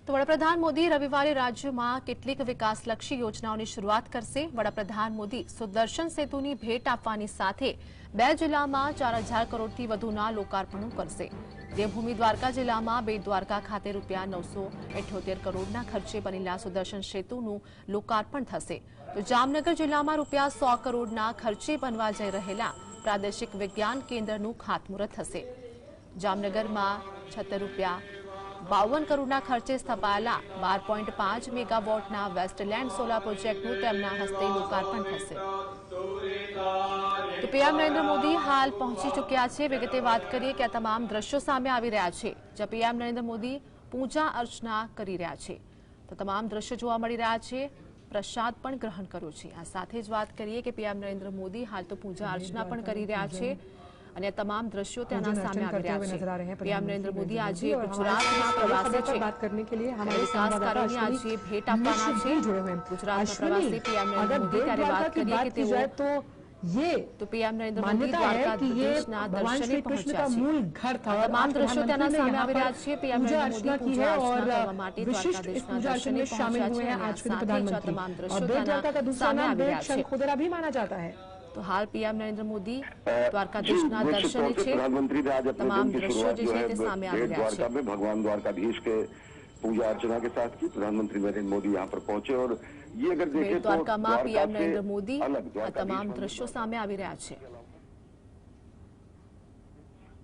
તો વડાપ્રધાન મોદી રવિવારે રાજ્યમાં કેટલીક વિકાસલક્ષી યોજનાઓની શરૂઆત કરશે। વડાપ્રધાન મોદી સુદર્શન સેતુની ભેટ આપવાની સાથે 2 જિલ્લામાં 4000 કરોડથી વધુના લોકાર્પણો કરશે। દેવભૂમિ દ્વારકા જિલ્લામાં બેટ દ્વારકા ખાતે રૂપિયા 978 કરોડના ખર્ચે બનેલા સુદર્શન સેતુનું લોકાર્પણ થશે। તો જામનગર જિલ્લામાં રૂપિયા 100 કરોડના ખર્ચે બનવા જઈ રહેલા પ્રાદેશિક વિજ્ઞાન કેન્દ્રનું ખાતમુહૂર્ત થશે। જામનગરમાં 76 રૂપિયા 52 કરોડના ખર્ચે સ્થપાયેલા 12.5 મેગાવોટના વેસ્ટલેન્ડ સોલાર પ્રોજેક્ટનું તેમના હસ્તે લોકાર્પણ થશે। તો પીએમ નરેન્દ્ર મોદી હાલ પહોંચી ચૂક્યા છે। વિગતે વાત કરીએ કે આ તમામ દ્રશ્યો સામે આવી રહ્યા છે, જ્યાં પીએમ નરેન્દ્ર મોદી પૂજા અર્ચના કરી રહ્યા છે। તો તમામ દ્રશ્યો જોવા મળી રહ્યા છે, પ્રસાદ પણ ગ્રહણ કર્યો છે। આ સાથે જ વાત કરીએ કે પીએમ નરેન્દ્ર મોદી હાલ તો પૂજા અર્ચના પણ કરી રહ્યા છે અને તમામ દ્રશ્યો ત્યાંના સામે આવી રહ્યા છે। પીએમ નરેન્દ્ર મોદી આજે ગુજરાતના પ્રવાસે છે। बात करने के लिए हमारे विकास कार्यों ने आज ये भेंट આપવાના છે। ગુજરાતના પ્રવાસે પીએમ નરેન્દ્ર મોદી ત્યારે વાત કરીએ કે તેઓ ये तो पीएम नरेंद्र मोदी द्वारकाधीशના દર્શને પહોંચ્યા છે। તમામ દ્રશ્યો તેના સામે આવી રહ્યા છે। પીએમ નરેન્દ્ર મોદી પૂજા અર્ચના કરવા માટે દ્વારકાધીશના દર્શને પહોંચ્યા છે અને આ સાથે જ તમામ દ્રશ્યો તેના સામે આવી રહ્યા છે। खुदरा भी माना जाता है। तो हाल पीएम नरेंद्र मोदी द्वारकाधीशના दर्शने છે। प्रधानमंत्री ने आज अपने तमाम दिन की दृश्यों शुरुआत जो है जैसे सामने आ बेट रहा द्वारका है। में भगवान द्वारकाधीश के पूजा अर्चना के साथ की। प्रधानमंत्री नरेंद्र मोदी यहाँ पर पहुंचे और ये अगर देखें तो દ્વારકામાં द्वारका પીએમ से નરેન્દ્ર મોદી अलग આ તમામ દ્રશ્યો સામે આવી રહ્યા છે।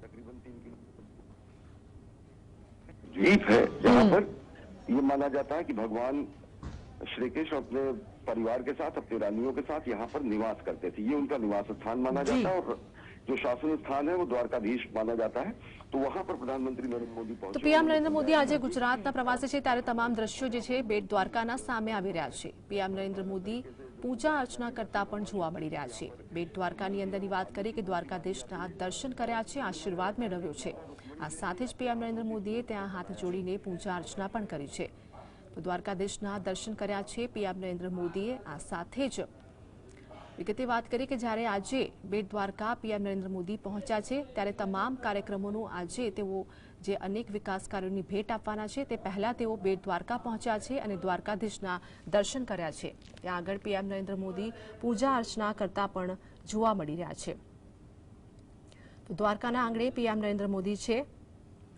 तकरीबन 3 किलो द्वीप है जहाँ पर ये माना जाता है कि भगवान श्री कृष्ण अपने परिवार के साथ, अपनी रानियों के साथ यहाँ पर निवास करते थे। ये उनका निवास स्थान माना जाता है और जो शासन स्थान है वो द्वारकाधीश माना जाता है। तो वहाँ पर प्रधानमंत्री नरेंद्र मोदी पहुंचे। તો પીએમ નરેન્દ્ર મોદી આજે ગુજરાતના પ્રવાસે છે, ત્યારે તમામ દ્રશ્યો જે છે બેટ દ્વારકાના સામે આવી રહ્યા છે। પીએમ નરેન્દ્ર મોદી પૂજા અર્ચના કરતા પણ જોવા મળી રહ્યા છે। બેટ દ્વારકાની અંદરની વાત કરીએ કે દ્વારકાધીશના દર્શન કર્યા છે, આશીર્વાદ મેળવ્યો છે। આ સાથે જ પીએમ નરેન્દ્ર મોદીએ ત્યાં હાથ જોડીને પૂજા અર્ચના પણ કરી છે। તો દ્વારકાધીશના દર્શન કર્યા છે પીએમ નરેન્દ્ર મોદીએ। આ સાથે જ વિગતે વાત કરીએ કે જ્યારે આજે બેટ દ્વારકા પીએમ નરેન્દ્ર મોદી પહોંચ્યા છે, ત્યારે તમામ કાર્યક્રમોનું આજે તેઓ જે અનેક વિકાસ કાર્યોની ભેટ આપવાના છે તે પહેલા તેઓ બેટ દ્વારકા પહોંચ્યા છે અને દ્વારકાધીશના દર્શન કર્યા છે। ત્યાં આગળ પીએમ નરેન્દ્ર મોદી પૂજા અર્ચના કરતા પણ જોવા મળી રહ્યા છે। તો દ્વારકાના આંગણે પીએમ નરેન્દ્ર મોદી છે।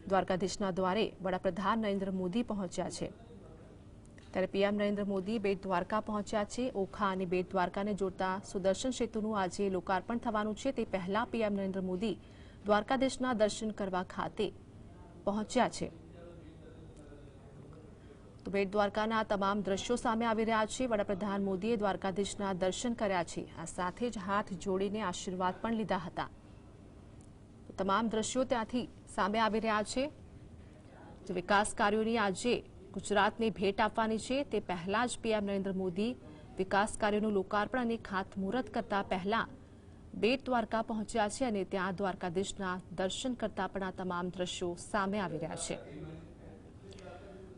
દ્વારકાધીશના દ્વારે વડાપ્રધાન નરેન્દ્ર મોદી પહોંચ્યા છે। ત્યારે પીએમ નરેન્દ્ર મોદી બેટ દ્વારકા પહોંચ્યા છે। ઓખા અને બેટ દ્વારકાને જોડતા સુદર્શન સેતુનું આજે લોકાર્પણ થવાનું છે। તે પહેલા પીએમ નરેન્દ્ર મોદી દ્વારકાધીશના દર્શન કરવા ખાતે પહોંચ્યા છે। તો બેટ દ્વારકાના તમામ દ્રશ્યો સામે આવી રહ્યા છે। વડાપ્રધાન મોદીએ દ્વારકાધીશના દર્શન કર્યા છે। આ સાથે જ હાથ જોડીને આશીર્વાદ પણ લીધા હતા। તમામ દ્રશ્યો ત્યાંથી સામે આવી રહ્યા છે। જે વિકાસ કાર્યોની આજે ગુજરાતને ભેટ આપવાની છે તે પહેલા જ પીએમ નરેન્દ્ર મોદી વિકાસ કાર્યોનું લોકાર્પણ અને ખાતમુહૂર્ત કરતા પહેલા બેટ દ્વારકા પહોંચ્યા છે અને ત્યાં દ્વારકાધીશના દર્શન કરતા પણ આ તમામ દ્રશ્યો સામે આવી રહ્યા છે।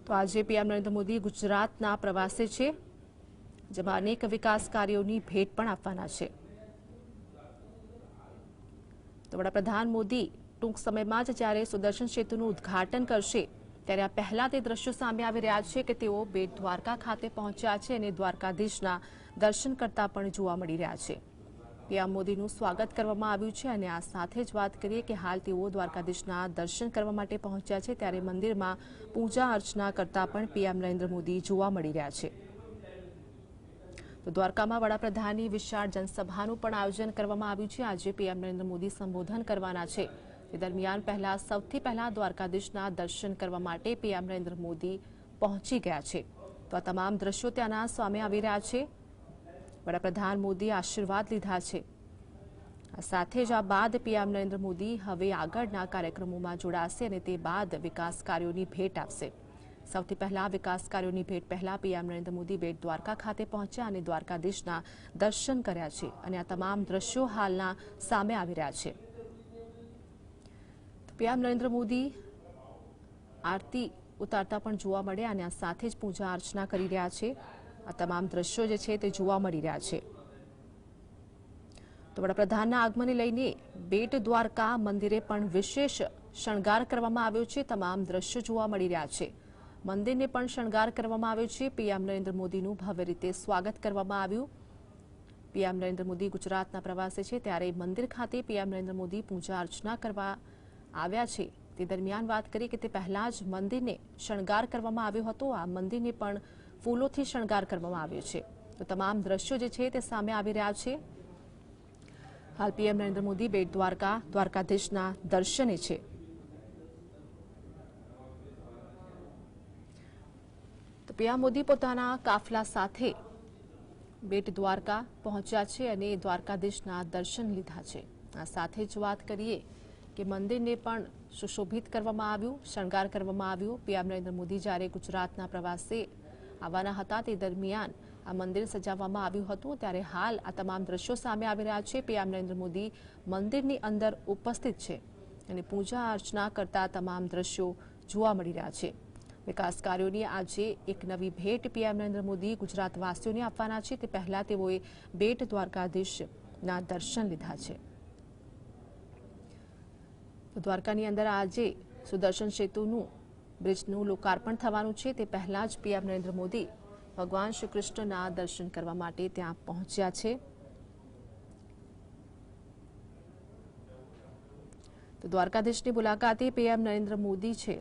તો આજે પીએમ નરેન્દ્ર મોદી ગુજરાતના પ્રવાસે છે, જેમાં અનેક વિકાસ કાર્યોની ભેટ પણ આપવાના છે। તો વડાપ્રધાન મોદી ટૂંક સમયમાં જ જ્યારે સુદર્શન સેતુનું ઉદ્ઘાટન કરશે ત્યારે આ પહેલા તે દ્રશ્યો સામે આવી રહ્યા છે કે તેઓ બેટ દ્વારકા ખાતે પહોંચ્યા છે અને દ્વારકાધીશના દર્શન કરતા પણ જોવા મળી રહ્યા છે। પીએમ મોદીનું સ્વાગત કરવામાં આવ્યું છે અને આ સાથે જ વાત કરીએ કે હાલ તેઓ દ્વારકાધીશના દર્શન કરવા માટે પહોંચ્યા છે, ત્યારે મંદિરમાં પૂજા અર્ચના કરતા પણ પીએમ નરેન્દ્ર મોદી જોવા મળી રહ્યા છે। તો દ્વારકામાં વડાપ્રધાનની વિશાળ જનસભાનું પણ આયોજન કરવામાં આવ્યું છે। આજે પીએમ નરેન્દ્ર મોદી સંબોધન કરવાના છે। તે દરમિયાન સૌથી પહેલા દ્વારકાધીશના દર્શન કરવા માટે પીએમ નરેન્દ્ર મોદી પહોંચી ગયા છે। તો આ તમામ દ્રશ્યો ત્યાંના સામે આવી રહ્યા છે। વડાપ્રધાન મોદીએ આશીર્વાદ લીધા છે। આ સાથે જ આ બાદ પીએમ નરેન્દ્ર મોદી હવે આગળના કાર્યક્રમોમાં જોડાશે અને તે બાદ વિકાસ કાર્યોની ભેટ આપશે। સૌથી પહેલા વિકાસ કાર્યોની ભેટ પહેલા પીએમ નરેન્દ્ર મોદી બેટ દ્વારકા ખાતે પહોંચ્યા અને દ્વારકાધીશના દર્શન કર્યા છે અને આ તમામ દ્રશ્યો હાલના સામે આવી રહ્યા છે। પીએમ નરેન્દ્ર મોદી આરતી ઉતારતા પણ જોવા મળ્યા અને આ સાથે જ પૂજા અર્ચના કરી રહ્યા છે। આ તમામ દ્રશ્યો જે છે તે જોવા મળી રહ્યા છે। તો વડાપ્રધાનના આગમનને લઈને બેટ દ્વારકા મંદિરે પણ વિશેષ શણગાર કરવામાં આવ્યો છે। તમામ દ્રશ્યો જોવા મળી રહ્યા છે। મંદિરને પણ શણગાર કરવામાં આવ્યો છે। પીએમ નરેન્દ્ર મોદીનું ભવ્ય રીતે સ્વાગત કરવામાં આવ્યું। પીએમ નરેન્દ્ર મોદી ગુજરાતના પ્રવાસે છે ત્યારે મંદિર ખાતે પીએમ નરેન્દ્ર મોદી પૂજા અર્ચના કરવા આવ્યા છે। તે દરમિયાન વાત કરી કે તે પહેલા જ મંદિરને શણગાર કરવામાં આવ્યો હતો। આ મંદિરને પણ ફૂલોથી શણગાર કરવામાં આવ્યો છે। તો તમામ દ્રશ્યો જે છે તે સામે આવી રહ્યા છે। હાલ પીએમ નરેન્દ્ર મોદી બેટ દ્વારકા દ્વારકાધીશના દર્શને છે। તો પીએમ મોદી પોતાના કાફલા સાથે બેટ દ્વારકા પહોંચ્યા છે અને દ્વારકાધીશના દર્શન લીધા છે। આ સાથે જ વાત કરીએ કે મંદિરને પણ સુશોભિત કરવામાં આવ્યું, શણગાર કરવામાં આવ્યું। પીએમ નરેન્દ્ર મોદી જ્યારે ગુજરાતના પ્રવાસે આવવાના હતા તે દરમિયાન આ મંદિર સજાવવામાં આવ્યું હતું। ત્યારે હાલ આ તમામ દ્રશ્યો સામે આવી રહ્યા છે। પીએમ નરેન્દ્ર મોદી મંદિરની અંદર ઉપસ્થિત છે અને પૂજા અર્ચના કરતા તમામ દ્રશ્યો જોવા મળી રહ્યા છે। વિકાસ કાર્યોની આજે એક નવી ભેટ પીએમ નરેન્દ્ર મોદી ગુજરાતવાસીઓને આપવાના છે। તે પહેલા તેઓએ બેટ દ્વારકાધીશના દર્શન લીધા છે। દ્વારકાની અંદર આજે સુદર્શન સેતુનું બ્રિજનું લોકાર્પણ થવાનું છે। તે પહેલા જ પીએમ નરેન્દ્ર મોદી ભગવાન શ્રી કૃષ્ણના દર્શન કરવા માટે ત્યાં પહોંચ્યા છે। તો દ્વારકાધીશની મુલાકાતે પીએમ નરેન્દ્ર મોદી છે।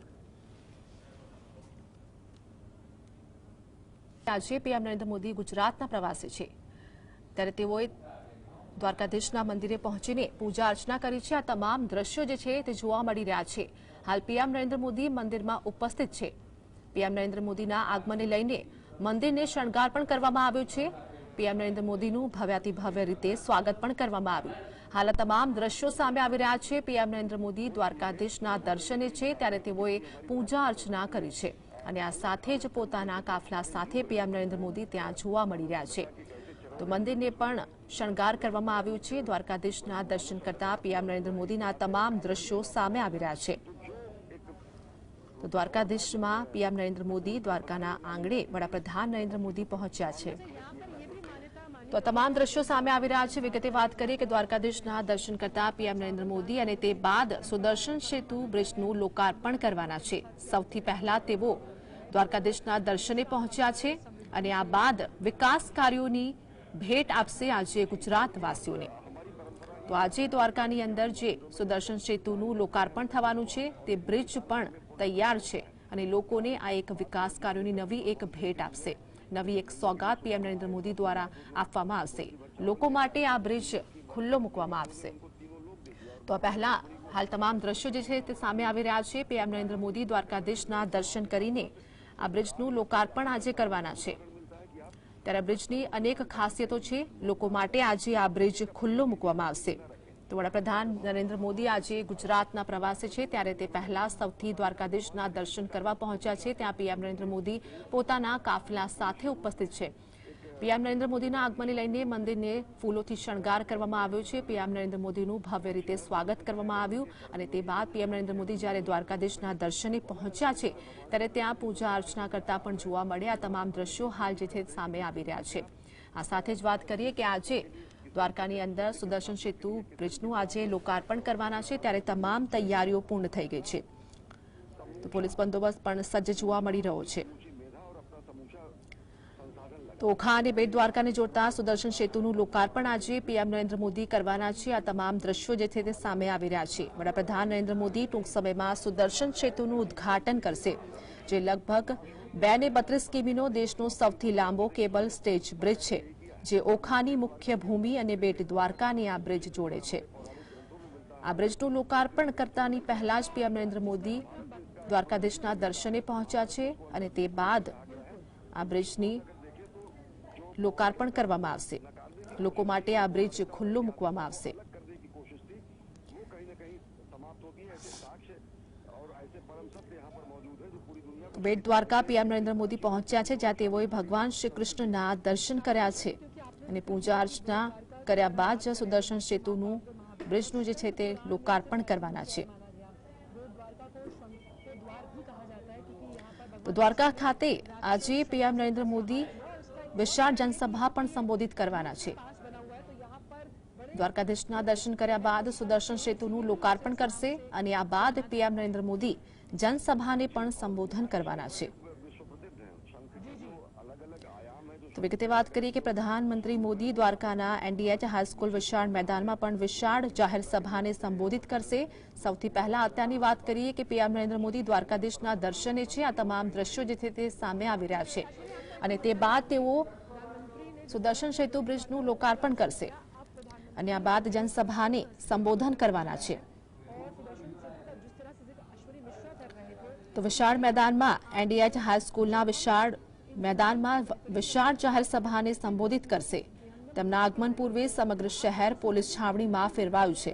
આજે પીએમ નરેન્દ્ર મોદી ગુજરાતના પ્રવાસે છે ત્યારે તેઓએ દ્વારકાધીશના મંદિરે પહોંચીને પૂજા અર્ચના કરી છે। આ તમામ દ્રશ્યો જે છે તે જોવા મળી રહ્યા છે। હાલ પીએમ નરેન્દ્ર મોદી મંદિરમાં ઉપસ્થિત છે। પીએમ નરેન્દ્ર મોદીના આગમનને લઈને મંદિરને શણગાર પણ કરવામાં આવ્યો છે। પીએમ નરેન્દ્ર મોદીનું ભવ્યાતિભવ્ય રીતે સ્વાગત પણ કરવામાં આવ્યું। હાલ આ તમામ દ્રશ્યો સામે આવી રહ્યા છે। પીએમ નરેન્દ્ર મોદી દ્વારકાધીશના દર્શને છે ત્યારે તેઓએ પૂજા અર્ચના કરી છે અને આ સાથે જ પોતાના કાફલા સાથે પીએમ નરેન્દ્ર મોદી ત્યાં જોવા મળી રહ્યા છે। તો મંદિરને પણ શણગાર કરવામાં આવ્યું છે। દ્વારકાધીશના દર્શન કરતા પીએમ નરેન્દ્ર મોદીના તમામ દ્રશ્યો સામે આવી રહ્યા છે। તો દ્વારકાધીશમાં પીએમ નરેન્દ્ર મોદી દ્વારકાના આંગણે વડાપ્રધાન નરેન્દ્ર મોદી પહોંચ્યા છે। તો આ તમામ દ્રશ્યો સામે આવી રહ્યા છે। વિગતે વાત કરીએ કે દ્વારકાધીશના દર્શન કરતા પીએમ નરેન્દ્ર મોદી અને તે બાદ સુદર્શન સેતુ બ્રિજનું લોકાર્પણ કરવાના છે। સૌથી પહેલા તેઓ દ્વારકાધીશના દર્શને પહોંચ્યા છે અને આ બાદ વિકાસ કાર્યોની ભેટ આપશે આજે ગુજરાતવાસીઓને। તો આજે દ્વારકાની અંદર જે સુદર્શન સેતુનું લોકાર્પણ થવાનું છે તે બ્રિજ પણ તૈયાર છે અને લોકોને આ એક વિકાસ કાર્યોની નવી એક ભેટ આપશે। નવી એક સોગાત પીએમ નરેન્દ્ર મોદી દ્વારા આપવામાં આવશે। લોકો માટે આ બ્રિજ ખુલ્લો મૂકવામાં આવશે। તો આ પહેલા હાલ તમામ દ્રશ્યો જે છે તે સામે આવી રહ્યા છે। પીએમ નરેન્દ્ર મોદી દ્વારકાધીશના દર્શન કરીને આ બ્રિજનું લોકાર્પણ આજે કરવાના છે। ત્યારે બ્રિજની અનેક ખાસિયતો છે। લોકો માટે આજે આ બ્રિજ ખુલ્લો મૂકવામાં આવશે। તો વડાપ્રધાન નરેન્દ્ર મોદી આજે ગુજરાતના પ્રવાસે છે ત્યારે તે પહેલા સૌથી દ્વારકાધીશના દર્શન કરવા પહોંચ્યા છે। ત્યાં પીએમ નરેન્દ્ર મોદી પોતાના કાફલા સાથે ઉપસ્થિત છે। પીએમ નરેન્દ્ર મોદીના આગમનને લઈને મંદિરને ફૂલોથી શણગાર કરવામાં આવ્યો છે। પીએમ નરેન્દ્ર મોદીનું ભવ્ય રીતે સ્વાગત કરવામાં આવ્યું અને તે બાદ પીએમ નરેન્દ્ર મોદી જ્યારે દ્વારકાધીશના દર્શને પહોંચ્યા છે ત્યારે ત્યાં પૂજા અર્ચના કરતા પણ જોવા મળે। આ તમામ દ્રશ્યો હાલ જે છે સામે આવી રહ્યા છે। આ સાથે જ વાત કરીએ કે આજે દ્વારકાની અંદર સુદર્શન સેતુ બ્રિજનું આજે લોકાર્પણ કરવાના છે ત્યારે તમામ તૈયારીઓ પૂર્ણ થઈ ગઈ છે। તો પોલીસ બંદોબસ્ત પણ સજ્જ જોવા મળી રહ્યો છે। તો ઓખા અને બેટ દ્વારકાને જોડતા સુદર્શન સેતુનું લોકાર્પણ આજે પીએમ નરેન્દ્ર મોદી કરવાના છે। આ તમામ દ્રશ્યો જે છે તે સામે આવી રહ્યા છે। વડાપ્રધાન નરેન્દ્ર મોદી ટૂંક સમયમાં સુદર્શન સેતુનું ઉદ્ઘાટન કરશે જે લગભગ 232 કિમીનો દેશનો સૌથી લાંબો કેબલ સ્ટેજ બ્રિજ છે જે ઓખાની મુખ્ય ભૂમિ અને બેટ દ્વારકાની આ બ્રિજ જોડે છે। આ બ્રિજનું લોકાર્પણ કરતાની પહેલા જ પીએમ નરેન્દ્ર મોદી દ્વારકાધીશના દર્શને પહોંચ્યા છે અને તે બાદ આ બ્રિજની લોકાર્પણ કરવામાં આવશે। લોકો માટે આ બ્રિજ ખુલ્લો મૂકવામાં આવશે। બેટ દ્વારકા પીએમ નરેન્દ્ર મોદી પહોંચ્યા છે જ્યાં તેઓએ ભગવાન શ્રી કૃષ્ણના દર્શન કર્યા છે અને પૂજા અર્ચના કર્યા બાદ જ સુદર્શન સેતુનું બ્રિજનું જે છે તે લોકાર્પણ કરવાના છે। તો દ્વારકા ખાતે આજે પીએમ નરેન્દ્ર મોદી વિશાળ જનસભા પણ સંબોધિત કરવાના છે। દ્વારકાધીશના દર્શન કર્યા બાદ સુદર્શન સેતુનું લોકાર્પણ કરશે અને આ બાદ પીએમ નરેન્દ્ર મોદી જનસભાને પણ સંબોધન કરવાના છે। વિગતે વાત કરીએ કે પ્રધાનમંત્રી મોદી દ્વારકાના એનડીએચ હાઈસ્કૂલ વિશાળ મેદાનમાં પણ વિશાળ જાહેર સભાને સંબોધિત કરશે। સૌથી પહેલા અત્યારની વાત કરીએ કે પીએમ નરેન્દ્ર મોદી દ્વારકાધીશના દર્શને છે। આ તમામ દ્રશ્યો જે છે તે સામે આવી રહ્યા છે અને તે બાદ તેઓ સુદર્શન સેતુ બ્રિજનું લોકાર્પણ કરશે અને આ બાદ જનસભાને સંબોધન કરવાના છે। તો વિશાળ મેદાનમાં એનડીએચ હાઈસ્કૂલના વિશાળ मैदान विशाल जाहिर सभा ने संबोधित करશે। તેમના આગમન પૂર્વે સમગ્ર શહેર પોલીસ છાવણીમાં ફેરવાયું છે।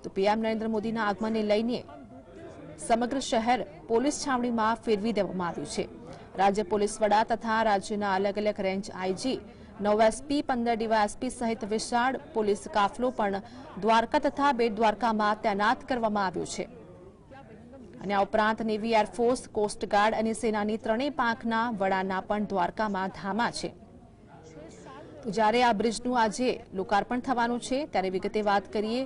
તો પીએમ નરેન્દ્ર મોદીના આગમનને લઈને સમગ્ર શહેર પોલીસ છાવણીમાં ફેરવી દેવામાં આવ્યું છે। રાજ્ય પોલીસ વડા તથા રાજ્યના અલગ અલગ રેન્જ આઈજી 9 એસપી 15 ડીવાયએસપી સહિત વિશાળ પોલીસ કાફલો પણ દ્વારકા તથા બેટ દ્વારકામાં તૈનાત કરવામાં આવ્યો છે અને આ ઉપરાંત નેવી એરફોર્સ કોસ્ટગાર્ડ અને સેનાની ત્રણેય પાંખના વડાના પણ દ્વારકામાં ધામા છે। તો જ્યારે આ બ્રિજનું આજે લોકાર્પણ થવાનું છે ત્યારે વિગતે વાત કરીએ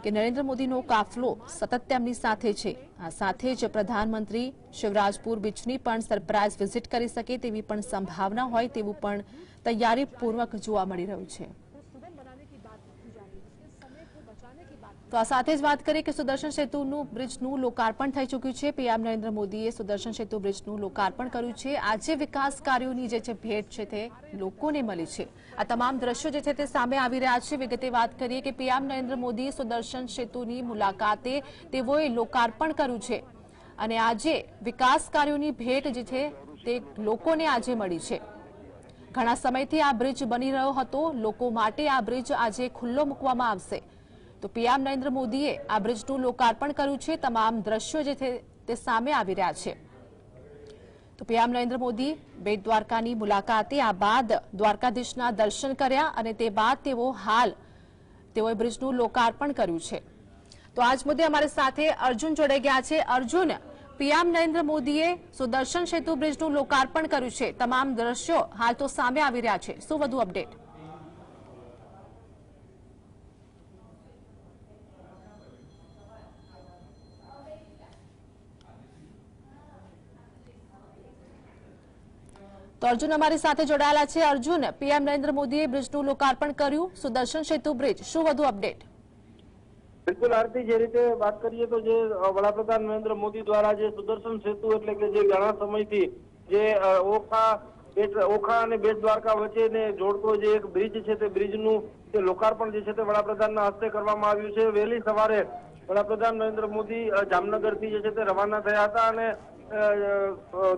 કે નરેન્દ્ર મોદીનો કાફલો સતત તેમની સાથે છે। આ સાથે જ પ્રધાનમંત્રી શિવરાજપુર બીચની પણ સરપ્રાઇઝ વિઝિટ કરી શકે તેવી પણ સંભાવના હોય તેવું પણ તૈયારીપૂર્વક જોવા મળી રહ્યું છે। તો આ સાથે જ વાત કરીએ કે સુદર્શન સેતુનું બ્રિજનું લોકાર્પણ થઈ ચૂક્યું છે। પીએમ નરેન્દ્ર મોદીએ સુદર્શન સેતુ બ્રિજનું લોકાર્પણ કર્યું છે। આજે વિકાસ કાર્યોની જે છે ભેટ છે તે લોકોને મળી છે। આ તમામ દ્રશ્યો જે છે તે સામે આવી રહ્યા છે। વિગતે વાત કરીએ કે પીએમ નરેન્દ્ર મોદી સુદર્શન સેતુની મુલાકાતે તેઓએ લોકાર્પણ કર્યું છે અને આજે વિકાસ કાર્યોની ભેટ જે છે તે લોકોને આજે મળી છે। ઘણા સમયથી આ બ્રિજ બની રહ્યો હતો, લોકો માટે આ બ્રિજ આજે ખુલ્લો મૂકવામાં આવશે। તો પીએમ નરેન્દ્ર મોદીએ આ બ્રિજનું લોકાર્પણ કર્યું છે। તમામ દ્રશ્યો જે છે તે સામે આવી રહ્યા છે। તો પીએમ નરેન્દ્ર મોદી બેટ દ્વારકાની મુલાકાતે આ બાદ દ્વારકાધીશના દર્શન કર્યા અને તે બાદ તેઓએ બ્રિજનું લોકાર્પણ કર્યું છે। તો આજ મુદ્દે અમારી સાથે અર્જુન જોડાઈ ગયા છે। અર્જુન, પીએમ નરેન્દ્ર મોદીએ સુદર્શન સેતુ બ્રિજનું લોકાર્પણ કર્યું છે। તમામ દ્રશ્યો હાલ તો સામે આવી રહ્યા છે, શું વધુ અપડેટ? તો અર્જુન અમારી સાથે જોડાયેલા છે। અર્જુન, પીએમ નરેન્દ્ર મોદીએ બ્રિજનું લોકાર્પણ કર્યું, સુદર્શન સેતુ બ્રિજ, શું વધુ અપડેટ? બિલકુલ આરતી, જે રીતે વાત કરીએ તો જે વડાપ્રધાન નરેન્દ્ર મોદી દ્વારા જે સુદર્શન સેતુ એટલે કે જે ઘણા સમયથી જે ઓખા અને બેટ દ્વારકા વચ્ચેને જોડતો જે એક બ્રિજ છે તે બ્રિજનું જે લોકાર્પણ જે છે તે વડાપ્રધાનના હસ્તે કરવામાં આવ્યું છે। વહેલી સવારે વડાપ્રધાન નરેન્દ્ર મોદી જામનગરથી જે છે તે રવાના થયા હતા અને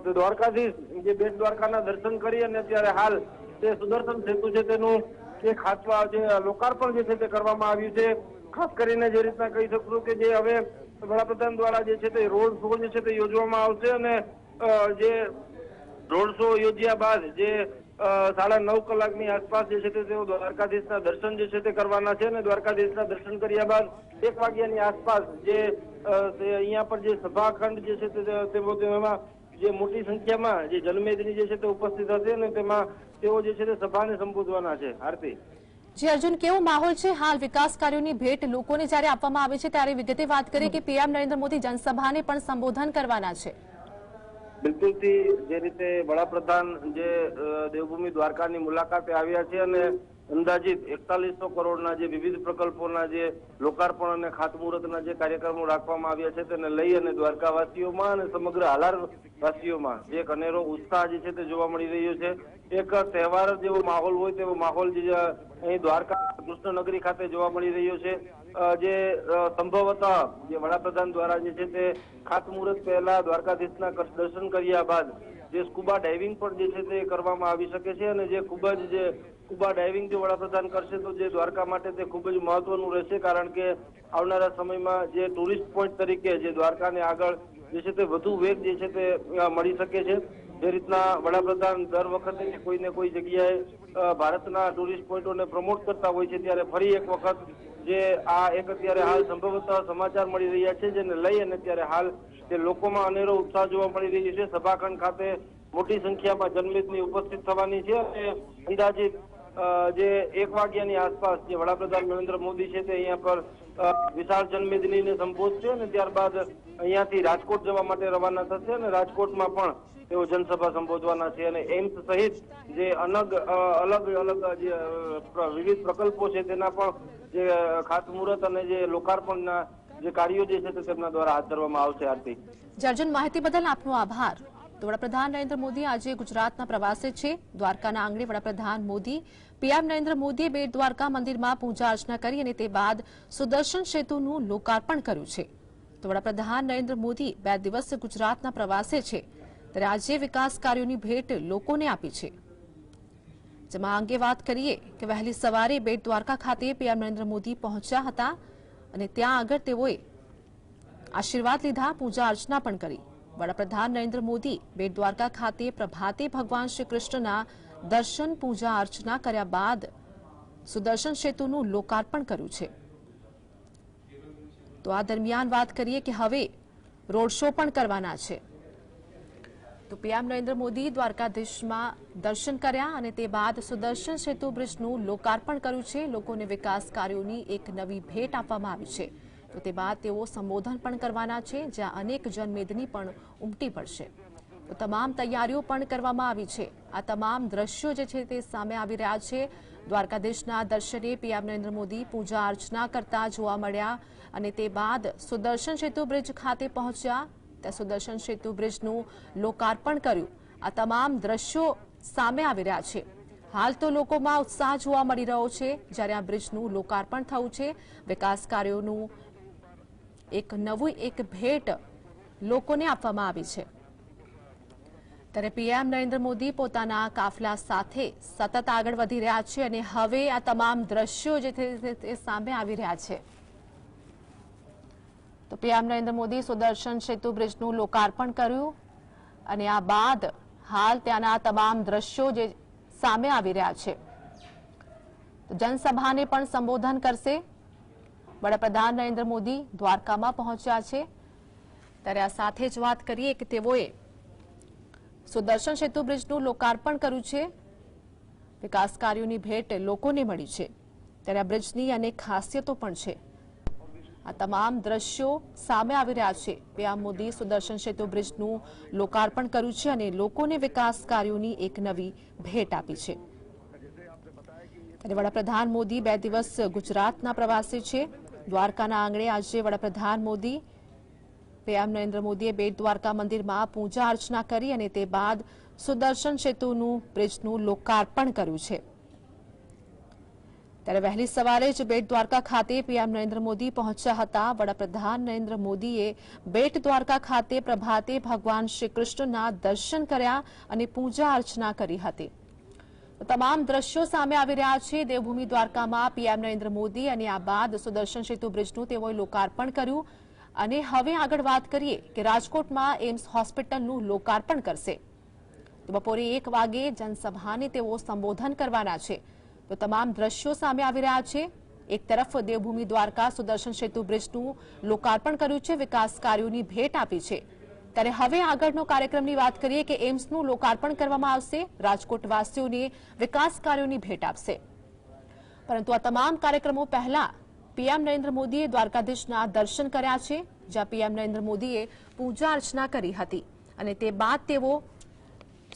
દ્વારકાધીશ જે બેટ દ્વારકાના દર્શન કરી અને અત્યારે હાલ જે સુદર્શન સેતુ છે તેનું જે લોકાર્પણ જે છે તે કરવામાં આવ્યું છે। ખાસ કરીને જે રીતના કહી શકું કે જે હવે વડાપ્રધાન દ્વારા જે છે તે રોડ શો જે છે તે યોજવામાં આવશે અને જે રોડ શો યોજ્યા બાદ જે 9:30 કલાકની આસપાસ જે છે તેઓ દ્વારકાધીશના દર્શન જે છે તે કરવાના છે અને દ્વારકાધીશના દર્શન કર્યા બાદ 1 વાગ્યાની આસપાસ જે અહીંયા પર જે સભાખંડ જે છે તેમાં જે મોટી સંખ્યામાં જે જનમેદની જે છે તે ઉપસ્થિત હશે અને તેમાં તેઓ જે છે તે સભાને સંબોધવાના છે। આરતી, જી અર્જુન, કેવો માહોલ છે હાલ? વિકાસ કાર્યોની ભેટ લોકોને જ્યારે આપવામાં આવે છે ત્યારે વિગતે વાત કરીએ કે પીએમ નરેન્દ્ર મોદી જનસભાને પણ સંબોધન કરવાના છે। બિલકુલથી જે રીતે વડાપ્રધાન જે દેવભૂમિ દ્વારકાની મુલાકાતે આવ્યા છે અને અંદાજિત 4100 કરોડના જે વિવિધ પ્રકલ્પોના જે લોકાર્પણ અને ખાતમુહૂર્તના જે કાર્યક્રમો રાખવામાં આવ્યા છે તેને લઈ અને દ્વારકાવાસીઓમાં અને સમગ્ર હાલારવાસીઓમાં જે એક અનેરો ઉત્સાહ જે છે તે જોવા મળી રહ્યો છે। એક તહેવાર જેવો માહોલ હોય તેવો માહોલ જે અહીં દ્વારકા કૃષ્ણનગરી ખાતે જોવા મળી રહ્યો છે। જે સંભવતઃ જે વડાપ્રધાન દ્વારા જે છે તે ખાતમુહૂર્ત પહેલા દ્વારકાધીશના દર્શન કર્યા બાદ જે સ્કુબા ડાઇવિંગ પણ જે છે તે કરવામાં આવી શકે છે અને જે ખૂબ જ જે સ્કુબા ડાઇવિંગ જો વડાપ્રધાન કરશે તો જે દ્વારકા માટે તે ખૂબ જ મહત્વનું રહેશે, કારણ કે આવનારા સમયમાં જે ટુરિસ્ટ પોઈન્ટ તરીકે જે દ્વારકાને આગળ જે છે તે વધુ વેગ જે છે તે મળી શકે છે। જે રીતના વડાપ્રધાન દર વખતે કોઈ ને કોઈ જગ્યાએ ભારતના ટુરિસ્ટ પોઈન્ટોને પ્રમોટ કરતા હોય છે, ત્યારે ફરી એક વખત જે આ એક અત્યારે હાલ સંભવતઃ સમાચાર મળી રહ્યા છે જેને લઈ અને અત્યારે હાલ જે લોકોમાં અનેરો ઉત્સાહ જોવા મળી રહ્યો છે। સભાખંડ ખાતે મોટી સંખ્યામાં જનમેદની ઉપસ્થિત થવાની છે અને અંદાજિત જે 1 વાગ્યાની આસપાસ જે વડાપ્રધાન નરેન્દ્ર મોદી છે તે અહીંયા પર વિશાળ જનમેદનીને સંબોધશે અને ત્યારબાદ અહીંયાથી રાજકોટ જવા માટે રવાના થશે અને રાજકોટમાં પણ તેઓ જનસભા સંબોધવાના છે અને એમ્સ સહિત જે અલગ અલગ જે વિવિધ પ્રકલ્પો છે તેના પણ જે ખાતમુહૂર્ત અને જે લોકાર્પણના જે કાર્યો જે છે તે તેમના દ્વારા હાથ ધરવામાં આવશે. આરતી, જર્જન, માહિતી બદલ આપનો આભાર. તો વડાપ્રધાન નરેન્દ્ર મોદી આજે ગુજરાતના પ્રવાસે છે. દ્વારકાના આંગણે વડાપ્રધાન મોદી, પીએમ નરેન્દ્ર મોદીએ બેટ દ્વારકા મંદિરમાં પૂજા અર્ચના કરી અને તે બાદ સુદર્શન સેતુનું લોકાર્પણ કર્યું છે. તો વડાપ્રધાન નરેન્દ્ર મોદી 2 દિવસ ગુજરાતના પ્રવાસે છે ત્યારે આજે વિકાસ કાર્યોની ભેટ લોકોને આપી છે. જેમાં અંગે વાત કરીએ કે વહેલી સવારે બેટ દ્વારકા ખાતે પીએમ નરેન્દ્ર મોદી પહોંચ્યા હતા અને ત્યાં આગળ તેઓએ આશીર્વાદ લીધા, પૂજા અર્ચના પણ કરી. વડાપ્રધાન નરેન્દ્ર મોદી બેટ દ્વારકા ખાતે પ્રભાતે ભગવાન શ્રી કૃષ્ણના દર્શન, પૂજા અર્ચના કર્યા બાદ સુદર્શન સેતુનું લોકાર્પણ કર્યું છે. તો આ દરમિયાન વાત કરીએ કે હવે રોડ શો પણ કરવાના છે. તો પીએમ નરેન્દ્ર મોદી દ્વારકાધીશમાં દર્શન કર્યા અને તે બાદ સુદર્શન સેતુ બ્રિજનું લોકાર્પણ કર્યું છે. લોકોને વિકાસ કાર્યોની એક નવી ભેટ આપવામાં આવી છે. તો તે બાદ તેઓ સંબોધન પણ કરવાના છે, જ્યાં અનેક જનમેદની પણ ઉમટી પડશે. તો તમામ તૈયારીઓ પણ કરવામાં આવી છે. આ તમામ દ્રશ્યો જે છે તે સામે આવી રહ્યા છે. દ્વારકાધીશના દર્શને પીએમ નરેન્દ્ર મોદી પૂજા અર્ચના કરતા જોવા મળ્યા અને તે બાદ સુદર્શન સેતુ બ્રિજ ખાતે પહોંચ્યા. ત્યાં સુદર્શન સેતુ બ્રિજનું લોકાર્પણ કર્યું. આ તમામ દ્રશ્યો સામે આવી રહ્યા છે. હાલ તો લોકોમાં ઉત્સાહ જોવા મળી રહ્યો છે જ્યારે આ બ્રિજનું લોકાર્પણ થયું છે. વિકાસ કાર્યોનું એક ભેટ લોકોને આપવામાં આવી છે. ત્યારે પીએમ નરેન્દ્ર મોદી પોતાના કાફલા સાથે સતત આગળ વધી રહ્યા છે અને હવે આ તમામ દ્રશ્યો જે તે સામે આવી રહ્યા છે. તો પીએમ નરેન્દ્ર મોદી સુદર્શન સેતુ બ્રિજનું લોકાર્પણ કર્યું અને આ બાદ હાલ ત્યાંના તમામ દ્રશ્યો જે સામે આવી રહ્યા છે. તો જનસભાને પણ સંબોધન કરશે. વડાપ્રધાન નરેન્દ્ર મોદી દ્વારકામાં પહોંચ્યા છે ત્યારે આ સાથે જ વાત કરીએ કે તેઓએ સુદર્શન સેતુ બ્રિજનું લોકાર્પણ કર્યું છે. વિકાસ કાર્યોની ભેટ લોકોને મળી છે ત્યારે આ બ્રિજની અનેક ખાસિયતો પણ છે. આ તમામ દ્રશ્યો સામે આવી રહ્યા છે. પીએમ મોદી સુદર્શન સેતુ બ્રિજનું લોકાર્પણ કર્યું છે અને લોકોને વિકાસ કાર્યોની એક નવી ભેટ આપી છે. અને વડાપ્રધાન મોદી 2 દિવસ ગુજરાતના પ્રવાસે છે. દ્વારકાના આંગણે આજે વડાપ્રધાન મોદી, પીએમ નરેન્દ્ર મોદીએ બેટ દ્વારકા મંદિરમાં પૂજા અર્ચના કરી અને તે બાદ સુદર્શન સેતુનું બ્રિજનું લોકાર્પણ કર્યું છે. ત્યારે વહેલી સવારે જ બેટ દ્વારકા ખાતે પીએમ નરેન્દ્ર મોદી પહોંચ્યા હતા. વડાપ્રધાન નરેન્દ્ર મોદીએ બેટ દ્વારકા ખાતે પ્રભાતે ભગવાન શ્રી કૃષ્ણના દર્શન કર્યા અને પૂજા અર્ચના કરી હતી. તમામ દ્રશ્યો સામે આવી રહ્યા છે. દેવભૂમિ દ્વારકામાં પીએમ નરેન્દ્ર મોદી અને આ બાદ સુદર્શન સેતુ બ્રિજનું તેઓએ લોકાર્પણ કર્યું અને હવે આગળ વાત કરીએ કે રાજકોટમાં એમ્સ હોસ્પિટલનું લોકાર્પણ કરશે. તો બપોરે 1 વાગે જનસભાને તેઓ સંબોધન કરવાના છે. તો તમામ દ્રશ્યો સામે આવી રહ્યા છે. એક તરફ દેવભૂમિ દ્વારકા સુદર્શન સેતુ બ્રિજનું લોકાર્પણ કર્યું છે, વિકાસ કાર્યોની ભેટ આપી છે. ત્યારે હવે આગળનો કાર્યક્રમની વાત કરીએ કે એમ્સનું લોકાર્પણ કરવામાં આવશે. રાજકોટવાસીઓને વિકાસ કાર્યોની ભેટ આપશે. પરંતુ આ તમામ કાર્યક્રમો પહેલા પીએમ નરેન્દ્ર મોદીએ દ્વારકાધીશના દર્શન કર્યા છે, જ્યાં પીએમ નરેન્દ્ર મોદીએ પૂજા અર્ચના કરી હતી અને તે બાદ તેઓ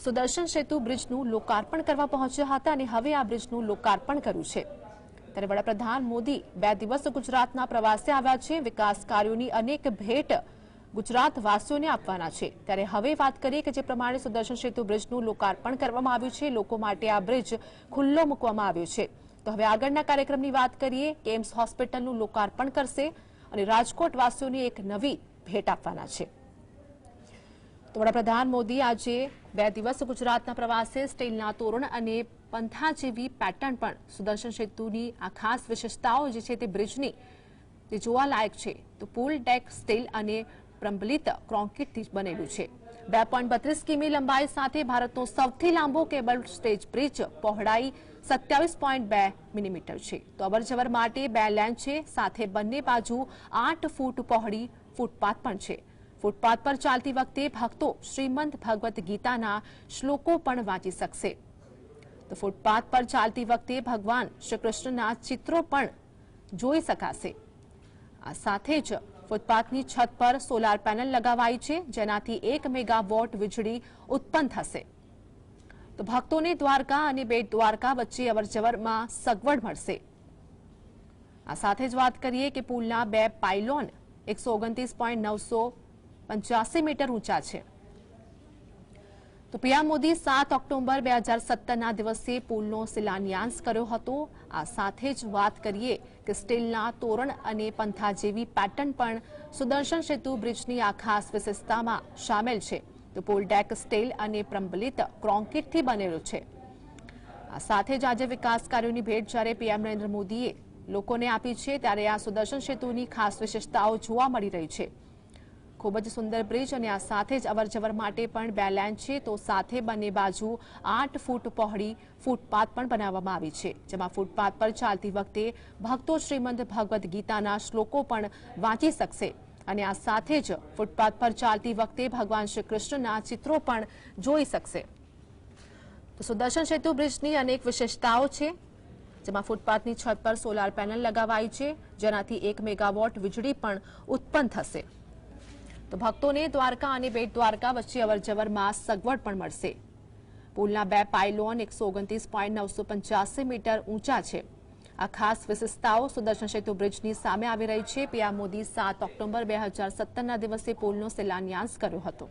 સુદર્શન સેતુ બ્રિજનું લોકાર્પણ કરવા પહોંચ્યા હતા અને હવે આ બ્રિજનું લોકાર્પણ કર્યું છે. ત્યારે વડાપ્રધાન મોદી 2 દિવસ ગુજરાતના પ્રવાસે આવ્યા છે. વિકાસ કાર્યોની અનેક ભેટ ગુજરાતવાસીઓને આપવાના છે. ત્યારે હવે વાત કરીએ કે જે પ્રમાણે સુદર્શન સેતુ બ્રિજનું લોકાર્પણ કરવામાં આવ્યું છે, લોકો માટે આ બ્રિજ ખુલ્લો મૂકવામાં આવ્યો છે. તો હવે આગળના કાર્યક્રમની વાત કરીએ કે એમ્સ હોસ્પિટલનું લોકાર્પણ કરશે અને રાજકોટવાસીઓને એક નવી ભેટ આપવાના છે. તો વડાપ્રધાન મોદી આજે 2 દિવસ ગુજરાતના પ્રવાસે સ્ટીલના તોરણ અને પંથા જેવી પેટર્ન પણ સુદર્શન સેતુની આ ખાસ વિશેષતાઓ જે છે તે બ્રિજની તે જોવાલાયક છે. તો પુલ ડેક સ્ટીલ અને પ્રબલિત કોન્ક્રીટથી બનેલું છે. 2.32 કિમી લંબાઈ સાથે ભારતનો સૌથી લાંબો કેબલ સ્ટેજ બ્રિજ, પહોળાઈ 27.2 મિલીમીટર છે. તો અવરજવર માટે 2 લેન છે, સાથે બંને બાજુ 8 ફૂટ પહોળી ફૂટપાથ પણ છે. ફૂટપાથ પર ચાલતી વખતે ભક્તો શ્રીમદ ભગવદ્ ગીતાના શ્લોકો પણ વાંચી શકશે. તો ફૂટપાથ પર ચાલતી વખતે ભગવાન શ્રી કૃષ્ણના ચિત્રો પણ જોઈ શકાશે. આ સાથે જ ફૂટપાથની છત પર સોલાર પેનલ લગાવાઈ છે, જેનાથી 1 મેગાવોટ વીજળી ઉત્પન્ન થશે. તો ભક્તોને દ્વારકા અને બેટ દ્વારકા વચ્ચે અવરજવરમાં સગવડ મળશે. આ સાથે જ વાત કરીએ કે પુલના 2 પાયલોન 129.985 મીટર ઊંચા છે. તો પીએમ મોદી 7 ઓક્ટોબર 2017ના દિવસે પુલનો શિલાન્યાસ કર્યો હતો. આ સાથે જ વાત કરીએ કે સ્ટીલના તોરણ અને પંથા જેવી પેટર્ન પણ સુદર્શન સેતુ બ્રિજની આ ખાસ વિશેષતામાં સામેલ છે. તો પુલ ડેક સ્ટીલ અને પ્રબલિત કોન્ક્રીટથી બનેલો છે. આ સાથે જ આજે વિકાસ કાર્યોની ભેટ જ્યારે પીએમ નરેન્દ્ર મોદીએ લોકોને આપી છે, ત્યારે આ સુદર્શન સેતુની ખાસ વિશેષતાઓ જોવા મળી રહી છે. ખૂબ જ સુંદર બ્રિજ અને આ સાથે જ અવરજવર માટે પણ 2 લેન છે. તો સાથે બંને બાજુ 8 ફૂટ પહોળી ફૂટપાથ પણ બનાવવામાં આવી છે, જેમાં ફૂટપાથ પર ચાલતી વખતે ભક્તો શ્રીમદ ભગવદ્ ગીતાના શ્લોકો પણ વાંચી શકશે. અને આ સાથે જ ફૂટપાથ પર ચાલતી વખતે ભગવાન શ્રી કૃષ્ણના ચિત્રો પણ જોઈ શકશે. તો સુદર્શન સેતુ બ્રિજની અનેક વિશેષતાઓ છે, જેમાં ફૂટપાથની છત પર સોલાર પેનલ લગાવાઈ છે, જેનાથી 1 મેગાવોટ વીજળી પણ ઉત્પન્ન થશે. તો ભક્તોને દ્વારકા અને બેટ દ્વારકા વચ્ચે અવરજવરમાં સગવડ પણ મળશે. પુલના 2 પાયલોન 129.985 મીટર ઊંચા છે. આ ખાસ વિશેષતાઓ સુદર્શન સેતુ બ્રિજની સામે આવી રહી છે. પીએમ મોદી 7 ઓક્ટોબર 2017ના દિવસે પુલનો શિલાન્યાસ કર્યો હતો.